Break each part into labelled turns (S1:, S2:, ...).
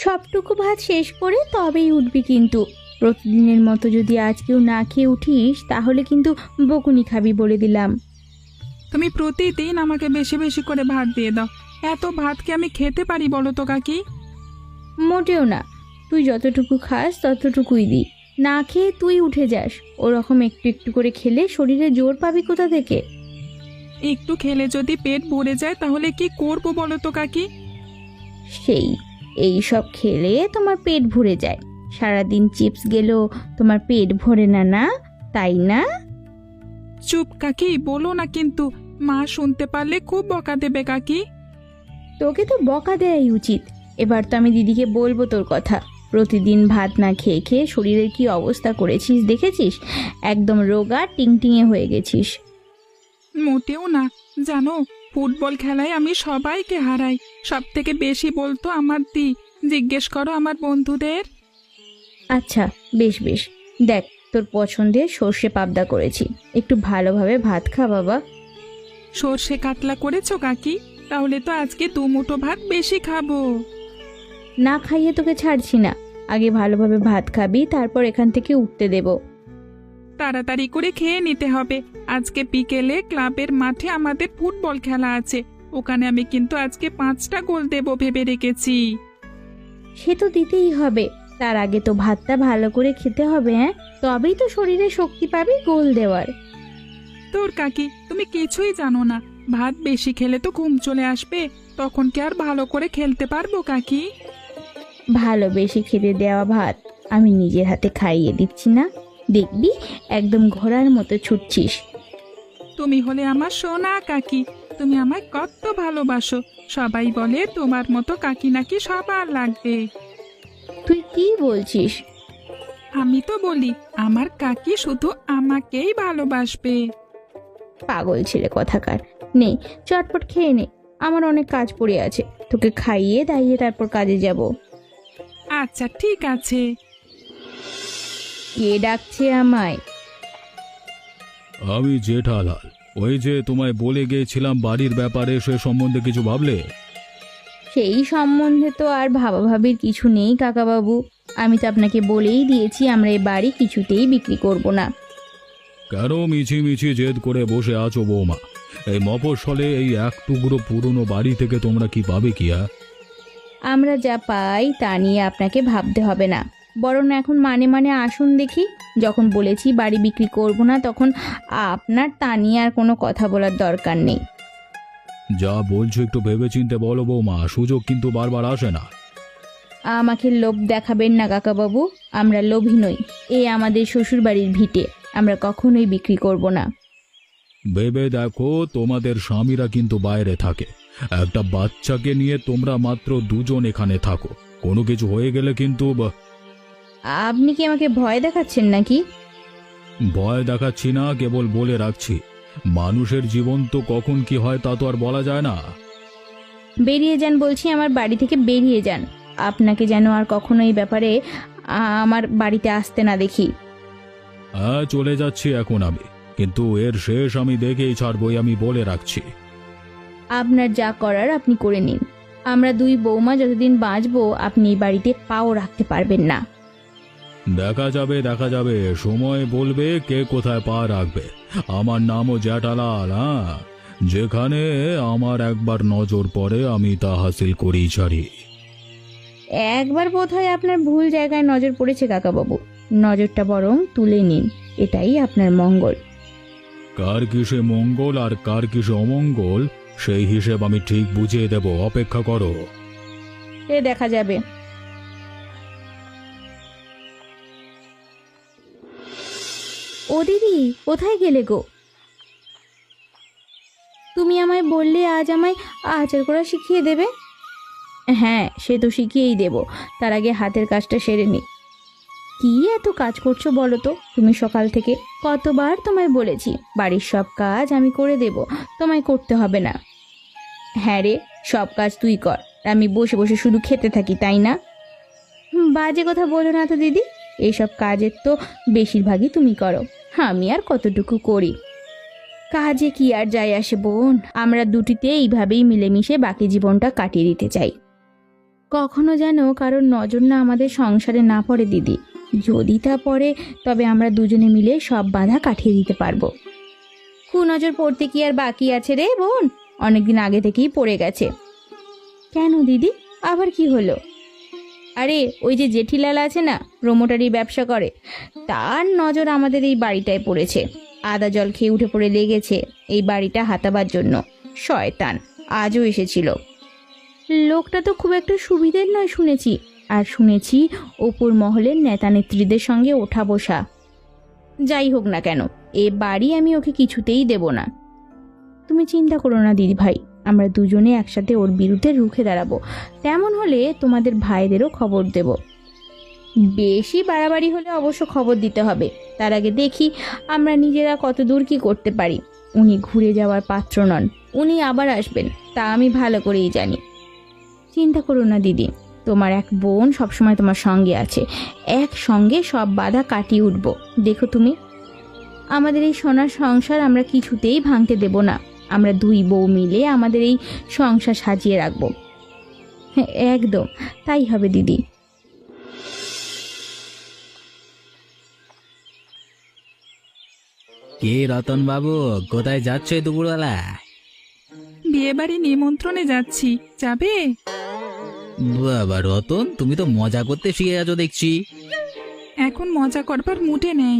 S1: সবটুকু ভাত শেষ করে তবেই উঠবি কিন্তু। প্রতিদিনের মতো যদি আজকেও না খেয়ে উঠিস তাহলে কিন্তু বকুনি খাবি বলে দিলাম।
S2: তুমি প্রতিদিন আমাকে বেশি বেশি করে ভাত দিয়ে দাও। এত ভাত কি আমি খেতে পারি বলো তো কাকি?
S1: মোটেও না, তুই যতটুকু খাস ততটুকুই দি। না খেয়ে তুই উঠে যাস, ওরকম একটু একটু করে খেলে শরীরে জোর পাবি কোথা থেকে?
S2: একটু খেলে যদি পেট ভরে যায় তাহলে কি করব বলো তো কাকি?
S1: সেই এই সব খেলে তোমার পেট ভরে যায়। সারাদিন চিপস গেলেও তোমার পেট ভরে না, না তাই না?
S2: চুপ কাকি, বলো না কিন্তু, মা শুনতে পারলে খুব বকা দেবে কাকি।
S1: তোকে তো বকা দেয়াই উচিত। এবার তো আমি দিদিকে বলবো তোর কথা। প্রতিদিন ভাত না খেয়ে খেয়ে শরীরের কি অবস্থা করেছিস দেখেছিস? একদম রোগা টিংটিঙে হয়ে গেছিস।
S2: মোটেও না, জানো ফুটবল খেলায় আমি সবাইকে হারাই। সব থেকে বেশি বলতো আমার দি। জিজ্ঞেস করো আমার বন্ধুদের।
S1: আচ্ছা, বেশ বেশ, দেখ তোর পছন্দের সর্ষে পাবদা করেছি, একটু ভালোভাবে ভাত খা বাবা।
S2: সর্ষে কাতলা করেছো কাকি? তাহলে তো আজকে 2 মুঠো ভাত বেশি খাবো।
S1: না খাইয়ে তোকে ছাড়ছি না। আগে ভালোভাবে ভাত খাবি, তারপর এখান থেকে উঠতে দেব।
S2: তাড়াতাড়ি করে খেয়ে নিতে হবে। আজকে বিকেলে ক্লাবের মাঠে আমাদের ফুটবল খেলা আছে। ওখানে আমি কিন্তু আজকে 5টা গোল দেব ভেবে রেখেছি।
S1: সে তো দিতেই হবে, তার আগে তো ভাতটা ভালো করে খেতে হবে। হ্যাঁ, তবেই তো শরীরে শক্তি পাবি গোল দেওয়ার।
S2: তোর কাকি, তুমি কিছুই জানো না। ভাত বেশি খেলে তো ঘুম চলে আসবে। তখন কি আর ভালো করে খেলতে পারবো কাকি?
S1: ভালো বেশি খেতে দেওয়া ভাত আমি নিজের হাতে খাইয়ে দিচ্ছি না, দেখবি একদম ঘোড়ার মতো ছুটছিস।
S2: তুমি হলে আমার সোনা কাকি। তুমি আমায় কত ভালোবাসো। সবাই বলে তোমার মতো কাকি নাকি সবার লাগবে।
S1: তুই কি বলছিস?
S2: আমি তো বলি আমার কাকি শুধু আমাকেই ভালোবাসবে।
S1: পাগল ছেলে কথাকার। নে, চটপট খেয়ে নে, আমার অনেক কাজ পড়ে আছে। তোকে খাইয়ে দাইয়ে তারপর কাজে যাব।
S2: আচ্ছা ঠিক আছে।
S1: কে ডাকছে আমায়?
S3: আমি জেঠালাল। ওই যে তোমায় বলে গিয়েছিলাম বাড়ির ব্যাপারে, সে সম্বন্ধে কিছু ভাবলে?
S1: সেই সম্বন্ধে তো আর ভাবাভাবির কিছু নেই কাকাবাবু। আমি তো আপনাকে বলেই দিয়েছি আমরা এই বাড়ি কিছুতেই বিক্রি করব না।
S3: কেন মিছিমিছি জেদ করে বসে আছো বৌমা? এই মফস্বলে এই এক টুকরো পুরনো বাড়ি থেকে তোমরা কি পাবে কি?
S1: আমরা যা পাই তা নিয়ে আপনাকে ভাবতে হবে না, বরং এখন মানে মানে আসুন দেখি। যখন বলেছি বাড়ি বিক্রি করব না, তখন আপনার তা নিয়ে আর কোনো কথা বলার দরকার নেই।
S3: যা বলছো একটু ভেবেচিন্তে বলো বৌমা, সুযোগ কিন্তু বারবার আসে না।
S1: আমাকে লোভ দেখাবেন না কাকাবাবু, আমরা লোভী নই। এ আমাদের শ্বশুর বাড়ির ভিটে, আমরা কখনোই বিক্রি করব না।
S3: ভেবে দেখো, তোমাদের স্বামীরা কিন্তু বাইরে থাকে। একটা বাচ্চাকে নিয়ে তোমরা মাত্র দুজন এখানে থাকো। কোনো কিছু হয়ে গেলে কিন্তু
S1: আপনি কি আমাকে ভয় দেখাচ্ছেন নাকি?
S3: ভয় দেখাচ্ছি না, কেবল বলে রাখছি, মানুষের জীবন তো কখন কি হয় তা তো আর বলা যায় না।
S1: বেরিয়ে যান বলছি, আমার বাড়ি থেকে বেরিয়ে যান। আপনাকে যেন আর কখনো এই ব্যাপারে আমার বাড়িতে আসতে না দেখি।
S3: হ্যাঁ, চলে যাচ্ছি এখন আমি, কিন্তু এর শেষ আমি দেখেই ছাড়বই, আমি বলে রাখছি।
S1: আপনার যা করার আপনি করে নিন। আমরা দুই বৌমা যতদিন বাঁচবো আপনি এই বাড়িতে পাও রাখতে পারবেন না।
S3: দেখা যাবে দেখা যাবে, সময় বলবে কে কোথায় পা রাখবে। আমার নামও জ্যাঠালাল। হ্যাঁ, যেখানে আমার একবার নজর পড়ে আমি তা হাসিল করেই ছাড়ি।
S1: একবার বোধহয় আপনার ভুল জায়গায় নজর পড়েছে কাকাবাবু, নজরটা বরং তুলে নিন, এটাই আপনার মঙ্গল।
S3: কার কিসে মঙ্গল আর কার কিসে অমঙ্গল সেই হিসেব আমি ঠিক বুঝিয়ে দেব, অপেক্ষা করো।
S1: এ দেখা যাবে। ও দিদি, কোথায় গেলে গো? তুমি আমায় বললে আজ আমায় আচার করা শিখিয়ে দেবে। হ্যাঁ, সে তো শিখিয়েই দেব, তার আগে হাতের কাজটা সেরে নি। কি এত কাজ করছো বলো তো? তুমি সকাল থেকে কতবার তোমায় বলেছি বাড়ির সব কাজ আমি করে দেব, তোমায় করতে হবে না। হ্যাঁ রে, সব কাজ তুই কর, আমি বসে বসে শুধু খেতে থাকি, তাই না? বাজে কথা বলো না তো দিদি, এইসব কাজের তো বেশিরভাগই তুমি করো, আমি আর কতটুকু করি। কাজে কি আর যায় আসে বোন, আমরা দুটিতে এইভাবেই মিলেমিশে বাকি জীবনটা কাটিয়ে দিতে চাই। কখনো যেন কারোর নজর না আমাদের সংসারে না পড়ে দিদি। যদি তা পড়ে তবে আমরা দুজনে মিলে সব বাধা কাটিয়ে দিতে পারবো। কুনজর পড়তে কি আর বাকি আছে রে বোন? অনেকদিন আগে থেকেই পড়ে গেছে। কেন দিদি, আবার কি হলো? আরে ওই যে জেঠিলাল আছে না, প্রমোটারি ব্যবসা করে, তার নজর আমাদের এই বাড়িটায় পড়েছে। আদা জল খেয়ে উঠে পড়ে লেগেছে এই বাড়িটা হাতাবার জন্য। শয়তান আজও এসেছিল। লোকটা তো খুব একটা সুবিধের নয় শুনেছি, আর শুনেছি ওপর মহলের নেতা নেত্রীদের সঙ্গে ওঠা বসা। যাই হোক না কেন, এ বাড়ি আমি ওকে কিছুতেই দেব না। তুমি চিন্তা করো না দিদি ভাই, আমরা দুজনে একসাথে ওর বিরুদ্ধে রুখে দাঁড়াবো। তেমন হলে তোমাদের ভাইদেরও খবর দেব। বেশি বাড়াবাড়ি হলে অবশ্য খবর দিতে হবে। তার আগে দেখি আমরা নিজেরা কত দূর কি করতে পারি। উনি ঘুরে যাওয়ার পাত্র নন, উনি আবার আসবেন, তা আমি ভালো করেই জানি। চিন্তা করো না দিদি, তোমার এক বোন সবসময় তোমার সঙ্গে আছে। একসঙ্গে সব বাধা কাটিয়ে উঠবো। দেখো তুমি, আমাদের এই সোনার সংসার আমরা কিছুতেই ভাঙতে দেব না। আমরা দুই বউ মিলে আমাদের এই সংসার সাজিয়ে রাখবো। হ্যাঁ, একদম তাই হবে দিদি।
S4: কে রতন বাবু, কোথায় যাচ্ছে দুপুরবেলা?
S2: বিয়ে বাড়ি নিমন্ত্রণে যাচ্ছি, যাবে?
S4: বাবা রতন, তুমি তো মজা করতে শিখে গেছো দেখছি।
S2: এখন মজা করবার মুডে নেই।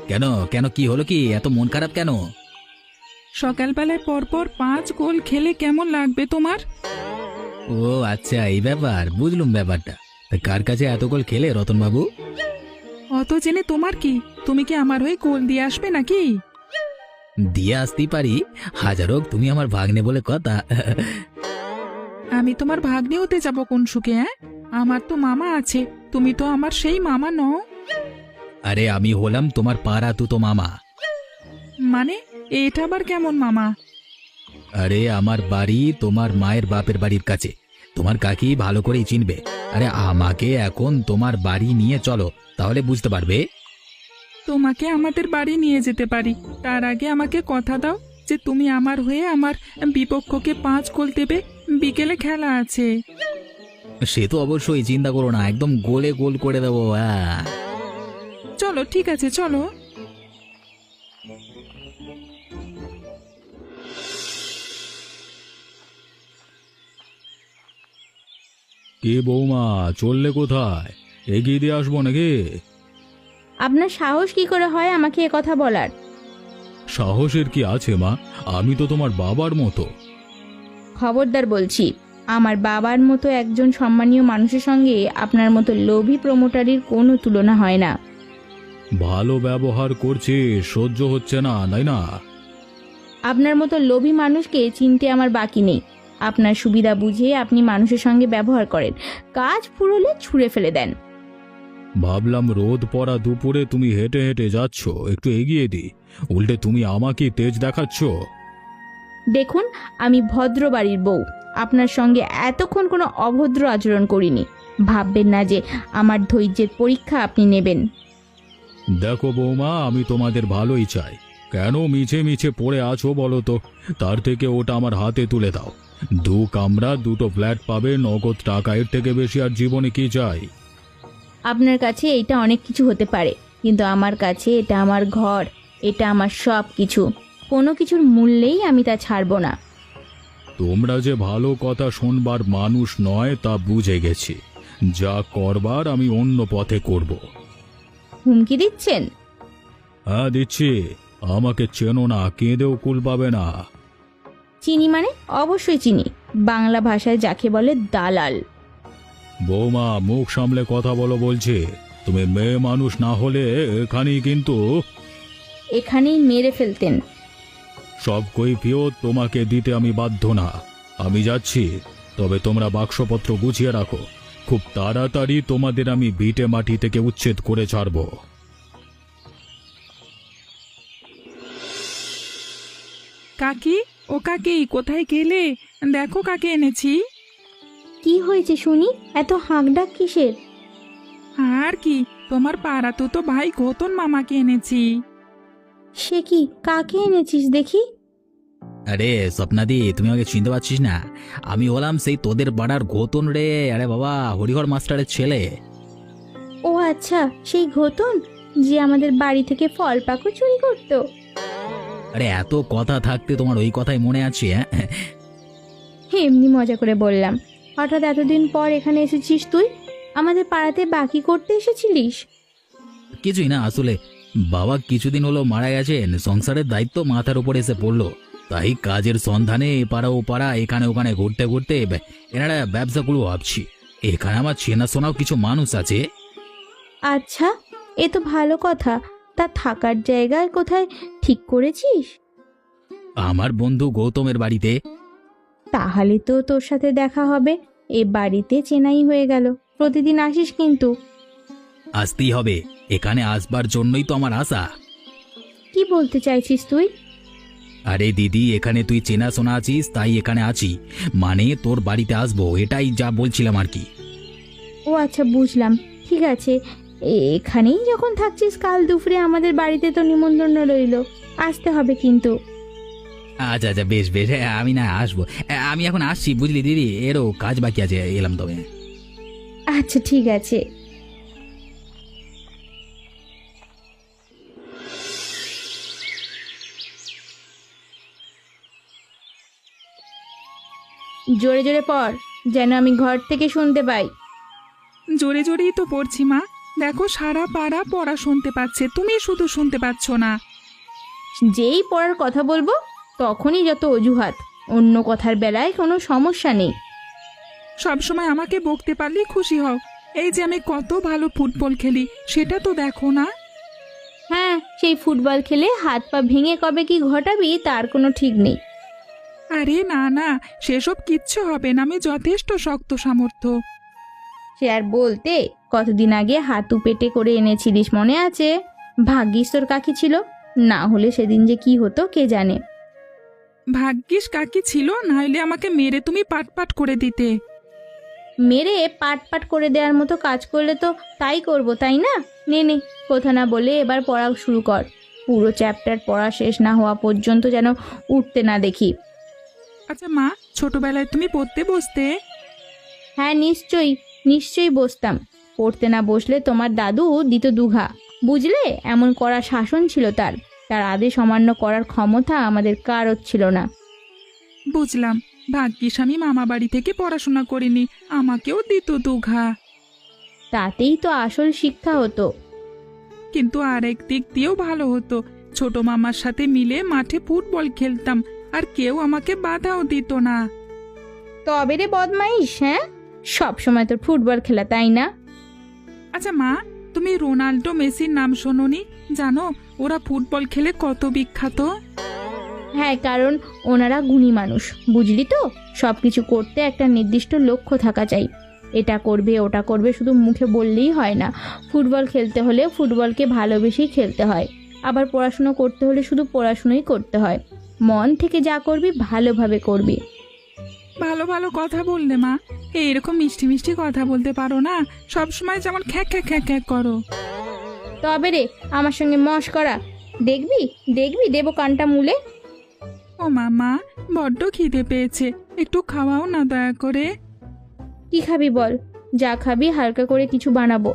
S4: কেন কেন, কি হলো, কি এত মন খারাপ কেন?
S2: সকালবেলায় পরপর 5 গোল খেলে কেমন লাগবে তোমার?
S4: ও আচ্ছা, এই ব্যাপার, বুঝলুম ব্যাপারটা। তা কার কাছে এত গোল খেলে রতন বাবু?
S2: অত জেনে তোমার কি? তুমি কি আমার হয়ে গোল দিয়ে আসবে নাকি?
S4: দিয়ে আসতেই পারি, হাজার হোক তুমি আমার ভাগ্নে বলে কথা।
S2: আমি তোমার ভাগ্নে হতে যাব কোন সুখে? হ্যাঁ, আমার তো মামা আছে, তুমি তো আমার সেই মামা নও।
S4: আরে আমি হলাম তোমার পাড়া তুতো মামা।
S2: মানে এটা আবার কেমন মামা?
S4: আরে আমার বাড়ি তোমার মায়ের বাপের বাড়ির কাছে, তোমার কাকি ভালো করেই চিনবে। আরে আমাকে এখন তোমার বাড়ি নিয়ে চলো, তাহলে বুঝতে পারবে।
S2: তোমাকে আমাদের বাড়ি নিয়ে যেতে পারি, তার আগে আমাকে কথা দাও যে তুমি আমার হয়ে আমার বিপক্ষকে 5 গোল দেবে। বিকেলে খেলা আছে।
S4: সে তো অবশ্যই, চিন্তা করো না, একদম গোলে গোল করে দেবো। হ্যাঁ
S2: চলো, ঠিক আছে, চলো।
S3: কে বৌমা, চললে কোথায়? এগিয়ে দিয়ে আসবো নাকি?
S1: আপনার সাহস কি করে হয় আমাকে এ কথা বলার?
S3: সাহসের কি আছে মা, আমি তো তোমার বাবার মতো।
S1: খবরদার বলছি, আমার বাবার মতো একজন সম্মানীয় মানুষের সঙ্গে আপনার মতো লোভী প্রমোটারির কোনো তুলনা হয় না।
S3: ভালো ব্যবহার করছি, সহ্য হচ্ছে না, তাই না?
S1: আপনার মতো লোভী মানুষকে চিনতে আমার বাকি নেই। আপনার সুবিধা বুঝে আপনি মানুষের সঙ্গে ব্যবহার করেন, কাজ ফুরোলে ছুঁড়ে ফেলে দেন।
S3: ভাবলাম রোদ পড়া দুপুরে তুমি হেঁটে হেঁটে যাচ্ছ, একটু এগিয়ে দিই, উল্টে তুমি আমাকে তেজ দেখাচ্ছ।
S1: দেখুন, আমি ভদ্র বাড়ির বউ, আপনার সঙ্গে এতক্ষণ কোনো অভদ্র আচরণ করিনি। ভাববেন না যে আমার ধৈর্যের পরীক্ষা আপনি নেবেন।
S3: দেখো বৌমা, আমি তোমাদের ভালোই চাই। কেন মিছে মিছে পড়ে আছো বলো তো? তার থেকে ওটা আমার হাতে তুলে দাও। 2 কামরা 2টো ফ্ল্যাট পাবে, নগদ টাকা, এর থেকে বেশি আর জীবনে কি চাই?
S1: আপনার কাছে এটা অনেক কিছু হতে পারে, কিন্তু আমার কাছে এটা আমার ঘর, এটা আমার সব কিছু। কোনো কিছুর মূল্যেই আমি তা ছাড়বো না।
S3: তোমরা যে ভালো কথা শোনবার মানুষ নয় তা বুঝে গেছি। যা করবার আমি অন্য পথে করব।
S1: হুমকি দিচ্ছেন?
S3: হ্যাঁ দিচ্ছি। আমাকে চেনো না, কেঁদেও কুল পাবে না।
S1: চিনি মানে? অবশ্যই চিনি। বাংলা ভাষায় যাকে বলে দালাল।
S3: বৌমা, মুখ সামলে কথা বলো বলছি। তুমি মেয়ে মানুষ না হলে এখানেই কিন্তু
S1: এখানেই মেরে ফেলতেন।
S3: সব কৈফিয়ত তোমাকে দিতে আমি বাধ্য না। আমি যাচ্ছি, তবে তোমরা বাক্সপত্র গুছিয়ে রাখো। খুব তাড়াতাড়ি তোমাদের আমি ভিটে মাটি থেকে উচ্ছেদ করে ছাড়ব।
S2: কাকি, ও কাকি, কোথায় গেলে? দেখো কাকে এনেছি।
S1: কি হয়েছে শুনি? এত হাঁকডাক কিসের?
S2: আর কি, তোমার পাড়া তো ভাই ঘতন মামাকে এনেছি।
S1: সে কি, কাকে এনেছিস দেখি?
S4: আরে স্বপ্নাদি, তুমি আমাকে চিনতে পারছিস না? আমি হলাম সেই তোদের পাড়ার ঘোতন রে। আরে বাবা, হরিহর মাস্টারের ছেলে।
S1: ও আচ্ছা, সেই ঘোতন যে আমাদের বাড়ি থেকে ফল পাকু চুরি করতো।
S4: আরে এত কথা থাকতে তোমার ওই কথাই মনে আছে? হ্যাঁ,
S1: এমনি মজা করে বললাম। হঠাৎ এতদিন পর এখানে এসেছিস তুই? আমাদের পাড়াতে বাকি করতে এসেছিলিস?
S4: কিছুই না, আসলে বাবা কিছুদিন হলো মারা গেছেন, সংসারের দায়িত্ব মাথার উপর এসে পড়লো। তাই কাজের সন্ধানে এ পাড়া ও পাড়া এখানে ওখানে ঘুরতে ঘুরতে এনারা ব্যবসা করবো ভাবছি। এখানে আমার চেনাশোনাও কিছু মানুষ আছে।
S1: আচ্ছা, এ তো ভালো কথা। তা থাকার জায়গা কোথায় ঠিক করেছিস?
S4: আমার বন্ধু গৌতমের বাড়িতে।
S1: তাহলে তো তোর সাথে দেখা হবে। এ বাড়িতে চেনাই হয়ে গেল। প্রতিদিন আসিস কিন্তু।
S4: আসতেই হবে, এখানে আসবার জন্যই তো আমার আশা।
S1: কি বলতে চাইছিস তুই?
S4: আরে দিদি, এখানে তুই চেনাশোনা আছিস তাই এখানে আছি, মানে তোর বাড়িতে আসবো, এটাই যা বলছিলাম আর কি।
S1: ও আচ্ছা, বুঝলাম। ঠিক আছে, এখানেই যখন থাকছিস, কাল দুপুরে আমাদের বাড়িতে তো নিমন্ত্রণ রইল। আসতে হবে কিন্তু।
S4: আচ্ছা আচ্ছা, বেশ বেশ, হ্যাঁ, আমি না আসবো। আমি এখন আসছি, বুঝলি দিদি, এরও কাজ বাকি আছে, এলাম তবে।
S1: আচ্ছা, ঠিক আছে। জোরে জোরে পড়, যেন আমি ঘর থেকে শুনতে পাই।
S2: জোরে জোরেই তো পড়ছি মা। দেখো সারা পাড়া পড়া শুনতে পাচ্ছে, তুমি শুধু শুনতে পাচ্ছ না।
S1: যেই পড়ার কথা বলবো তখনই যত অজুহাত। অন্য কথার বেলায় কোনো সমস্যা নেই।
S2: সবসময় আমাকে বকতে পারলেই খুশি হও। এই যে আমি কত ভালো ফুটবল খেলি, সেটা তো দেখো না।
S1: হ্যাঁ, সেই ফুটবল খেলে হাত পা ভেঙে কবে কি ঘটাবি তার কোনো ঠিক নেই।
S2: আরে না না, সেসব কিচ্ছু হবে না, আমি যথেষ্ট শক্ত সামর্থ্য।
S1: সে আর বলতে, কতদিন আগে হাতু পেটে করে এনেছিলিস মনে আছে? ভাগ্যিস তোর কাকি ছিল, না হলে সেদিন যে কি হতো কে জানে।
S2: ভাগ্যিস কাকি ছিল, না হলে আমাকে মেরে তুমি পাট পাট করে দিতে।
S1: মেরে পাট পাট করে দেওয়ার মতো কাজ করলে তো তাই করব, তাই না? নে নে, কথা না বলে এবার পড়া শুরু কর। পুরো চ্যাপ্টার পড়া শেষ না হওয়া পর্যন্ত যেন উঠতে না দেখি।
S2: আচ্ছা মা, ছোটবেলায় তুমি পড়তে বসতে?
S1: হ্যাঁ, নিশ্চয়ই নিশ্চয়ই বসতাম। পড়তে না বসলে তোমার দাদু দিত দুঘা, বুঝলে? এমন কড়া শাসন ছিল তার। তার আদেশ অমান্য করার ক্ষমতা আমাদের কারোর ছিল না।
S2: বুঝলাম। ভাগ্যিস আমি মামা বাড়ি থেকে পড়াশোনা করিনি, আমাকেও দিত দুঘা।
S1: তাতেই তো আসল শিক্ষা হতো।
S2: কিন্তু আরেক দিক দিয়েও ভালো হতো, ছোট মামার সাথে মিলে মাঠে ফুটবল খেলতাম, আর কেউ আমাকে বাধাও দিত না।
S1: তবে রে বদমাইশ, হ্যাঁ? সব সময় তোর ফুটবল খেলা, তাই না?
S2: আচ্ছা মা, তুমি রোনাল্ডো মেসির নাম শোনোনি? জানো ওরা ফুটবল খেলে কত বিখ্যাত?
S1: হ্যাঁ, কারণ ওনারা গুণী মানুষ, বুঝলি তো? সব কিছু করতে একটা নির্দিষ্ট লক্ষ্য থাকা চাই। এটা করবে ওটা করবে শুধু মুখে বললেই হয় না। ফুটবল খেলতে হলে ফুটবলকে ভালোবেসেই খেলতে হয়। আবার পড়াশুনো করতে হলে শুধু পড়াশুনোই করতে হয়। মন থেকে যা করবি ভালোভাবে করবি।
S2: ভালো ভালো কথা বললে মা, এইরকম মিষ্টি মিষ্টি কথা বলতে পারো না, সব সময় যেমন খ্যাক খ্যাক খ্যাক খ্যাক করো।
S1: তবে রে, আমার সঙ্গে মশকরা দেখবি দেখবি দেবো কানটা মুলে।
S2: ও মামা, বড্ড খিদে পেয়েছে, একটু খাওয়াও না দয়া করে।
S1: কি খাবি বল? যা খাবি হালকা করে কিছু বানাবো।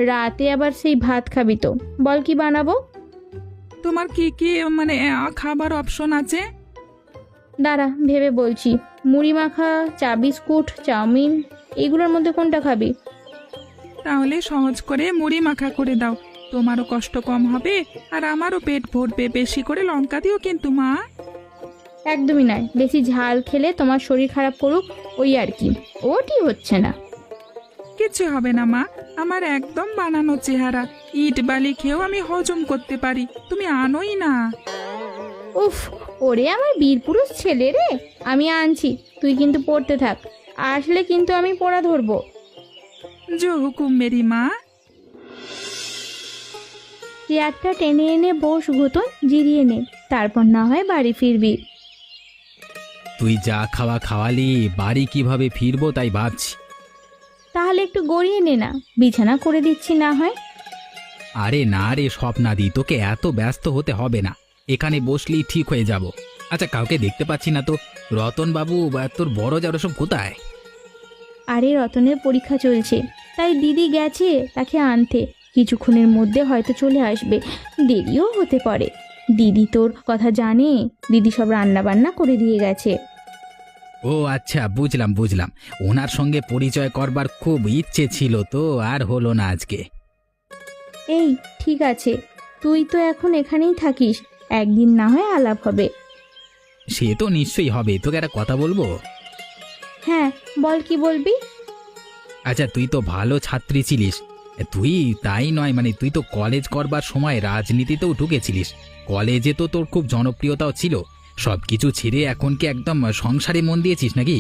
S1: রাতে আবার সেই ভাত খাবি তো? বল কি বানাবো?
S2: তোমার কি কি মানে খাবার অপশন আছে?
S1: দাঁড়া, ভেবে বলছি। মুড়ি মাখা, চা বিস্কুট, চাউমিন, এগুলোর মধ্যে কোনটা খাবি?
S2: তাহলে সহজ করে মুড়ি মাখা করে দাও, তোমারও কষ্ট কম হবে আর আমারও পেট ভরবে। বেশি করে লঙ্কা দিও কিন্তু মা।
S1: একদমই নয়, বেশি ঝাল খেলে তোমার শরীর খারাপ করুক, ওই আর কি। ওটি হচ্ছে না।
S2: কিচ্ছু হবে না মা, আমার একদম বানানো চেহারা, ইট বালি খেয়েও আমি হজম করতে পারি, তুমি আনোই না।
S1: উফ, ওরে আমার বীরপুরুষ ছেলে রে, আমি আনছি, তুই কিন্তু পড়তে থাক। আসলে কিন্তু আমি পড়া ধরবো।
S2: জো হুকুম মেরি মা।
S1: চেয়ারটা টেনে এনে বস ঘুতন, জিরিয়ে নে, তারপর না হয় বাড়ি ফিরবি।
S4: তুই যা খাওয়া খাওয়ালি, বাড়ি কিভাবে ফিরবো তাই ভাবছি।
S1: তাহলে একটু গড়িয়ে নে না, বিছানা করে দিচ্ছি না হয়।
S4: আরে না রে স্বপ্নাদি, তোকে এত ব্যস্ত হতে হবে না, এখানে বসলেই ঠিক হয়ে যাব। আচ্ছা, কাউকে দেখতে পাচ্ছি না তো। রতন বাবু বা তোর বড় যারা সব কোথায়?
S1: আরে রতনের পরীক্ষা চলছে, তাই দিদি গেছে তাকে আনতে। কিছুক্ষণের মধ্যে হয়তো চলে আসবে, দেরিও হতে পারে। দিদি তোর কথা জানে, দিদি সব রান্না বান্না করে দিয়ে গেছে।
S4: ও আচ্ছা, বুঝলাম বুঝলাম। ওনার সঙ্গে পরিচয় করবার খুব ইচ্ছে ছিল তো আর হলো না আজকে।
S1: এই ঠিক আছে, তুই তো এখন এখানেই থাকিস, একদিন না হয় আলাপ হবে।
S4: সে তো নিশ্চয়ই হবে, তোকে একটা কথা বলবো।
S1: হ্যাঁ বল, কি বলবি?
S4: আচ্ছা, তুই তো ভালো ছাত্রী ছিলিস। তুই তাই নয়, মানে তুই তো কলেজ করবার সময় রাজনীতিতেও ঢুকেছিলিস। কলেজে তো তোর খুব জনপ্রিয়তাও ছিল। সবকিছু ছেড়ে এখন কি একদম সংসারে মন দিয়েছিস নাকি?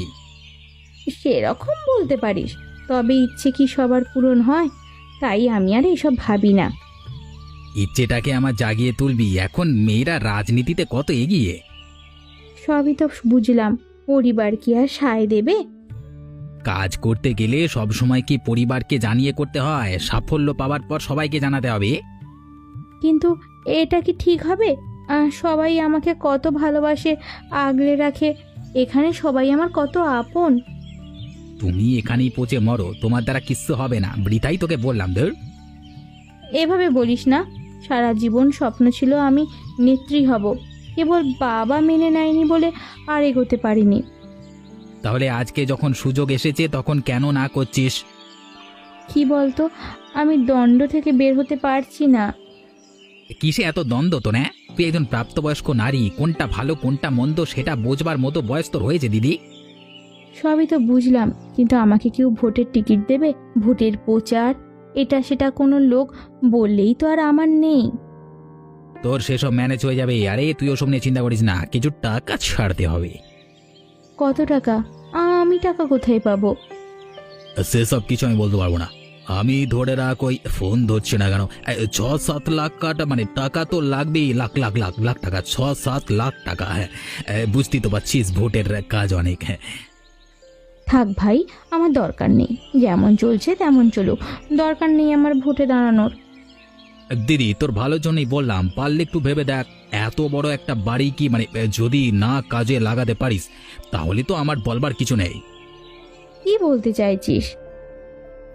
S1: সেরকম বলতে পারিস, তবে ইচ্ছে কি সবার পূরণ হয়? তাই আমি আর এসব ভাবি না।
S4: ইচ্ছেটাকে আমার জাগিয়ে তুলবি। এখন মেয়েরা রাজনীতিতে কত এগিয়ে।
S1: সবই তো বুঝলাম, পরিবার কি আর সায় দেবে?
S4: কাজ করতে গেলে সব সময় কি পরিবারকে জানিয়ে করতে হয়? সাফল্য পাওয়ার পর সবাইকে জানাতে হবে।
S1: কিন্তু এটা কি ঠিক হবে? সবাই আমাকে কত ভালোবাসে, আগলে রাখে। এখানে সবাই আমার কত আপন।
S4: তুমি এখানেই পচে মরো, তোমার দ্বারা কিচ্ছু হবে না। বৃথাই তোকে বললাম। ধর,
S1: এভাবে বলিস না। সারা জীবন স্বপ্ন ছিল আমি নেত্রী হব, কেবল বাবা মেনে নেয়নি বলে আর এগোতে পারিনি।
S4: তাহলে আজকে যখন সুযোগ এসেছে তখন কেন না করছিস?
S1: কি বলতো, আমি দণ্ড থেকে বের হতে পারছি না।
S4: কিসে এত দ্বন্দ্ব তো? না, তুই একজন প্রাপ্তবয়স্ক নারী, কোনটা ভালো কোনটা মন্দ সেটা বোঝবার মতো বয়স তোর হয়েছে দিদি।
S1: সবই তো বুঝলাম, কিন্তু আমাকে কেউ ভোটের টিকিট দেবে? ভোটের প্রচার এটা সেটা কোনো লোক বললেই তো আর আমার নেই।
S4: তোর সেসব ম্যানেজ হয়ে যাবে। আরে তুই ওসব নিয়ে চিন্তা করিস না, কিছু টাকা ছাড়তে হবে।
S1: কত টাকা? আমি টাকা কোথায় পাবো?
S4: সেসব কিছু আমি বলতে পারবো না। আমি ধরে রাখ, ওই ফোন ধরছে না কেন, 6-7 লাখ টাকা, মানে টাকা তো লাগবেই। লাখ লাখ লাখ লাখ টাকা, 6-7 লাখ টাকা। হ্যাঁ, বুঝতেই তো পারছিস ভোটের কাজ অনেক। হ্যাঁ,
S1: থাক ভাই, আমার দরকার নেই। যেমন চলছে তেমন চলুক, দরকার নেই আমার ভোটে দাঁড়ানোর।
S4: দিদি তোর ভালোর জন্যই বললাম, পারলে একটু ভেবে দেখ। এত বড় একটা বাড়ি কি মানে যদি না কাজে লাগাতে পারিস তাহলে তো আমার বলবার কিছু নেই।
S1: কি বলতে চাইছিস?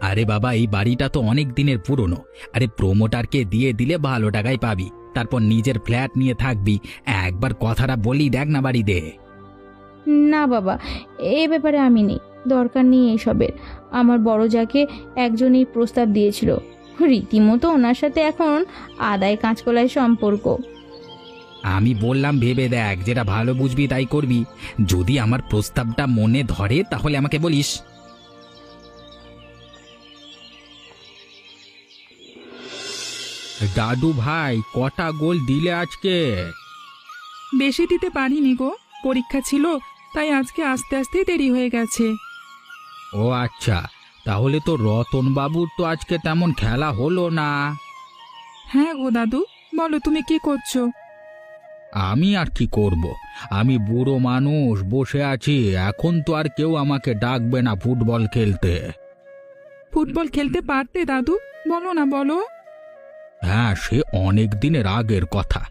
S4: আরে বাবা, এই বাড়িটা তো অনেক দিনের পুরনো। আরে প্রমোটারকে দিয়ে দিলে ভালো টাকায় পাবি, তারপর নিজের ফ্ল্যাট নিয়ে থাকবি। একবার কথাটা বলি দেখ না, বাড়ি দে।
S1: না বাবা, এ ব্যাপারে আমি নেই, দরকার নেই এসবের। আমার বড় যাকে একজন এই প্রস্তাব দিয়েছিল, রীতিমতো ওনার সাথে এখন আদায় কাঁচকলায় সম্পর্ক।
S4: আমি বললাম ভেবে দেখ, যেটা ভালো বুঝবি তাই করবি। যদি আমার প্রস্তাবটা মনে ধরে তাহলে আমাকে বলিস। দাদু ভাই, কটা গোল দিলে আজকে?
S2: বেশি দিতে পারিনি গো, পরীক্ষা ছিল, তাই আজকে আস্তে আস্তে দেরি হয়ে গেছে।
S4: ও আচ্ছা, তাহলে তো রতন বাবুর তো আজকে তেমন খেলা হলো না।
S2: হ্যাঁ গো দাদু, বলো তুমি কি করছো?
S4: আমি আর কি করব? আমি বুড়ো মানুষ, বসে আছি। এখন তো আর কেউ আমাকে ডাকবে না ফুটবল খেলতে।
S2: ফুটবল খেলতে পারতে দাদু, বলো না বলো।
S4: হ্যাঁ, সে অনেক দিনের আগের কথা।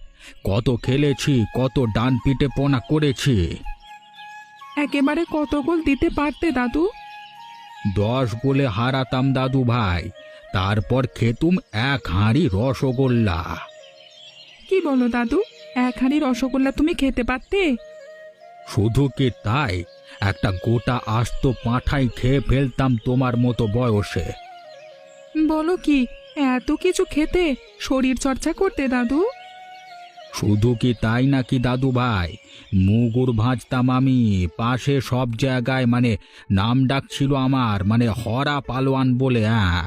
S4: কত খেলেছি, কত ডান পিটে পোনা করেছি।
S2: একেবারে কত গোল দিতে পারতে দাদু?
S4: 10 গোলে হারাতাম দাদু ভাই, তারপর খেতুম 1 হাঁড়ি রসগোল্লা।
S2: কি বলো দাদু, 1 হাঁড়ি রসগোল্লা তুমি খেতে পারতে?
S4: শুধু কি তাই, একটা গোটা আস্ত পাঁঠাই খেয়ে ফেলতাম তোমার মতো বয়সে।
S2: বলো কি, এত কিছু খেতে? শরীর চর্চা করতে দাদু?
S4: শুধু কি তাই নাকি দাদু ভাই, মুগুর ভাজতাম আমি। পাশে সব জায়গায় মানে নাম ডাক ছিল আমার, মানে হরা পালোয়ান বলে। হ্যাঁ,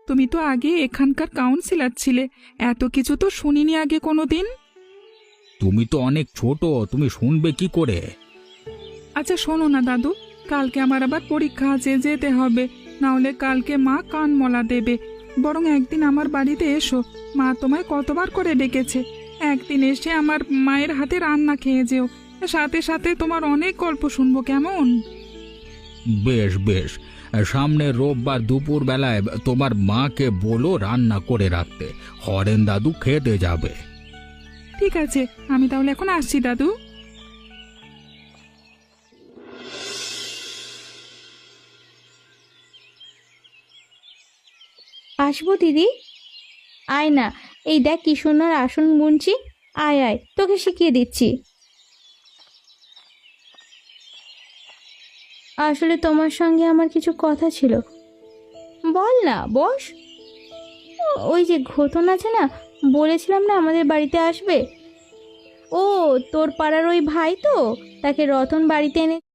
S2: তুমি তো আগে এখানকার কাউন্সিলর ছিলে, এত কিছু তো শুনিনি আগে কোনোদিন।
S4: তুমি তো অনেক ছোট, তুমি শুনবে কি করে?
S2: আচ্ছা শোনো না দাদু, কালকে আমার আবার পরীক্ষা আছে, যেতে হবে, না হলে কালকে মা কান মলা দেবে। বরং একদিন আমার বাড়িতে এসো, মা তোমায় কতবার করে ডেকেছে। একদিন এসে আমার মায়ের হাতে রান্না খেয়ে যেও, সাথে সাথে তোমার অনেক গল্প শুনবো, কেমন?
S4: বেশ বেশ, সামনে রোববার দুপুর বেলায় তোমার মাকে বলো রান্না করে রাখতে। হরেন দাদু খেতে যাবে।
S2: ঠিক আছে, আমি তাহলে এখন আসছি দাদু।
S1: আসবো দিদি। আয় না, এই দেখ কি সুন্দর আসন বুনছি। আয় আয়, তোকে শিখিয়ে দিচ্ছি। আসলে তোমার সঙ্গে আমার কিছু কথা ছিল। বল না, বস। ওই যে ঘটন আছে না, বলেছিলাম না আমাদের বাড়িতে আসবে। ও, তোর পাড়ার ওই ভাই তো, তাকে রতন বাড়িতে এনে